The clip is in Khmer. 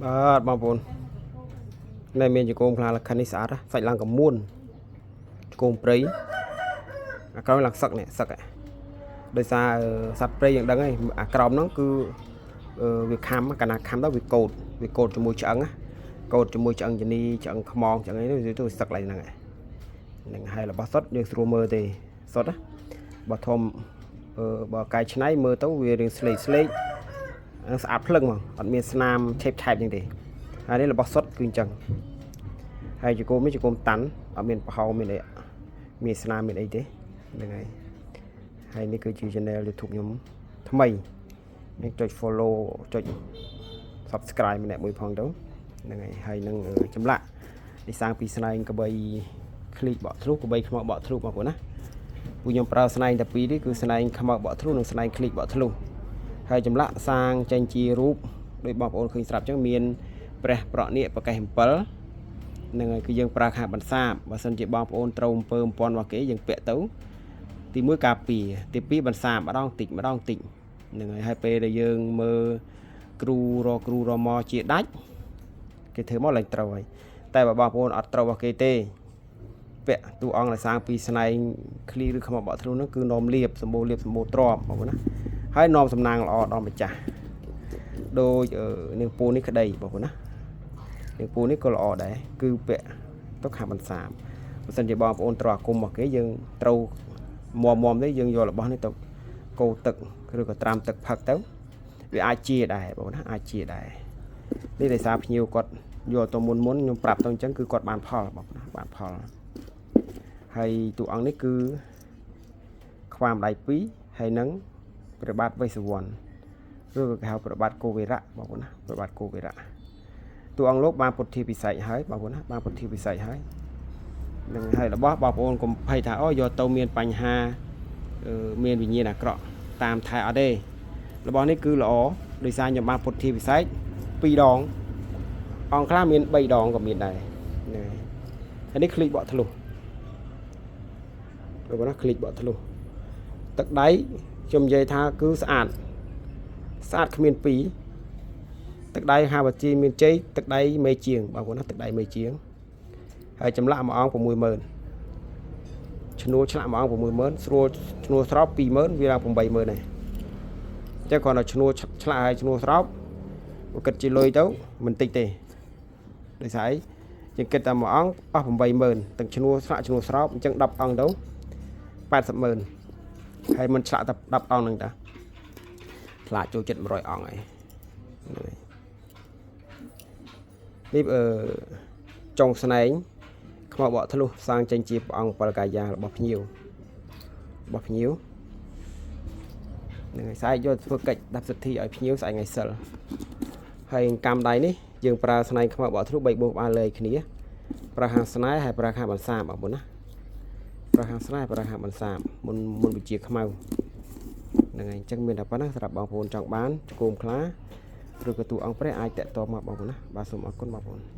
បងប្អូននៅមានជង្គង់ខ្លាលក្ខិននេះស្អាតសាច់ឡើងកមួនជង្គង់ព្រៃអាក្រោមឡើងសឹកនេះសឹកដោយសារសត្វព្រៃយ៉ាងដឹងហើយអាក្រោមហ្នឹងគឺវាខំកាលណាខំទៅវាកោតជាមួយឆ្អឹងកោតជាមួយឆ្អឹងជនីឆ្អឹងខ្មងឆ្អឹងអីទៅវាសឹកឡើងហ្នឹងហើយរបស់សុតយើងស្រួលមើលទេសុតបើធំបើកាយឆ្នៃមើលទៅវារៀងស្លេកស្អាតភ្លឹងហ្មងអត់មានស្នាមឆេបឆែបចឹងទេហើយនេះរបស់សុតគឺអញ្ចឹងហើយជង្គង់នេះជង្គង់តាន់អត់មានប្រហោមានអីមានស្នាមមានអីទេហ្នឹងហើយនេះគឺជា channel YouTube ខ្ញុំថ្មីនេះចុច follow ចុច subscribe ម្នាក់មួយផងទៅហ្នឹងហើយនឹងចម្លាក់នេះសាងពីស្នែងក្បីឃ្លីកបកធ្លុះក្បីខ្មៅបកធ្លុះបងប្អូនណាពួកខ្ញុំប្រើស្នែងតែពីរនេះគឺស្នែងខ្មៅបកធ្លុះនិងស្នែងឃ្លីកបកធ្លុះហើយចម្លាក់សាងចេញជារូបដោយបងប្អូនឃើញស្រាប់អញ្ចឹងមានព្រះប្រក់នាគប្រកេះ7ហ្នឹងហើយគឺយើងប្រើខាបន្សាបបើសិនជាបងប្អូនត្រូវអំពើអំពាន់របស់គេយើងពាក់ទៅទី1ការពារទី2បន្សាបម្ដងតិចហ្នឹងហើយពេលដែលយើងមើលគ្រូរមជាដាច់គេធ្វើមកឡើងត្រូវហើយតែបើបងប្អូនអត់ត្រូវរបស់គេទេពាក់តួអង្គដែលសាងពីស្នែងឃ្លីឬខ្មៅបកធ្លុះហ្នឹងគឺនោមលៀបសម្បូរទ្របបងប្អូនណាហើយនោមសំណាងល្អដល់ម្ចាស់ដូចនាងពូនេះក្តីបងប្អូនណានាងពូនេះក៏ល្អដែរគឺពាក់ទៅខាងបន្សាបបើសិនជាបងប្អូនត្រូវអាគមរបស់គេយើងត្រូវមមទេយើងយករបស់នេះទៅកូរទឹកឬក៏ត្រាំទឹកផឹកទៅវាអាចជាដែរបងប្អូនណាអាចជាដែរនេះដោយសារភ្ញៀវគាត់យកទៅមុនខ្ញុំប្រាប់ទៅអញ្ចឹងគឺគាត់បានផលបងប្អូនណាបានផលហើយតួអង្គនេះគឺខ្វាមដៃ2ហើយនឹងព្រះបាទវេស្សវណ្ណឬក៏គេហៅព្រះបាទគោវីរៈបងប្អូនណាព្រះបាទគោវីរៈតួអង្គលោកបានពុទ្ធិពិសេសហើយបងប្អូនណាបានពុទ្ធិពិសេសហើយនឹងហើយរបស់បងប្អូនកុំភ័យថាអូយកទៅមានបញ្ហាមានវិញ្ញាណអាក្រក់តាមថែអត់ទេរបស់នេះគឺល្អដោយសារខ្ញុំបានពុទ្ធិពិសេស2ដងអង្គខ្លះមាន3ដងក៏មានដែរនេះហើយនេះឃ្លីកបកធ្លុះបងប្អូនណាឃ្លីកបកធ្លុះទឹកដៃខ្ញុំនិយាយថាគឺស្អាតគ្មាន2ទឹកដៃហាវជីមានជ័យទឹកដៃមេជាងបងប្អូនណាទឹកដៃមេជាងហើយចម្លាក់មួយអង្គ 60000ឈ្នួលឆ្លាក់មួយអង្គ 60000ស្រួលឈ្នួលស្រោប 20000វាឡើង 80000ដែរចឹងគ្រាន់តែឈ្នួលឆ្លាក់ហើយឈ្នួលស្រោបបើគិតជាលុយទៅមិនតិចទេដោយសារអីយើងគិតតែមួយអង្គអស់ 80000ទាំងឈ្នួលឆ្លាក់ឈ្នួលស្រោបអញ្ចឹង10អង្គទៅ 80000ហើយមិនឆ្លាក់តែ10អង្គហ្នឹងតាឆ្លាក់ចូលចិត្ត100អង្គហើយនេះចុងស្នែងខ្មៅបកធ្លុះសាងចេញជាព្រះអង្គពលកាយារបស់ភ្ញៀវហ្នឹងហើយស្អែកយកធ្វើកិច្ចដាប់សិទ្ធិឲ្យភ្ញៀវស្អែកថ្ងៃសិលហើយកម្មដៃនេះយើងប្រើស្នែងខ្មៅបកធ្លុះ3បូកបានលើគ្នាប្រើខាងស្នែងហើយប្រើខាងបន្សាបបងប្អូនណាប្រើខាងស្នែងប្រើខាងបន្សាបមុនវិជាខ្មៅហ្នឹងហើយអញ្ចឹងមានតែប៉ុណ្ណាសម្រាប់បងប្អូនចង់បានជង្គង់ខ្លាឬក៏តួអង្គព្រះអាចតាក់ទងមកបងប្អូនណាបាទសូមអរគុណបងប្អូន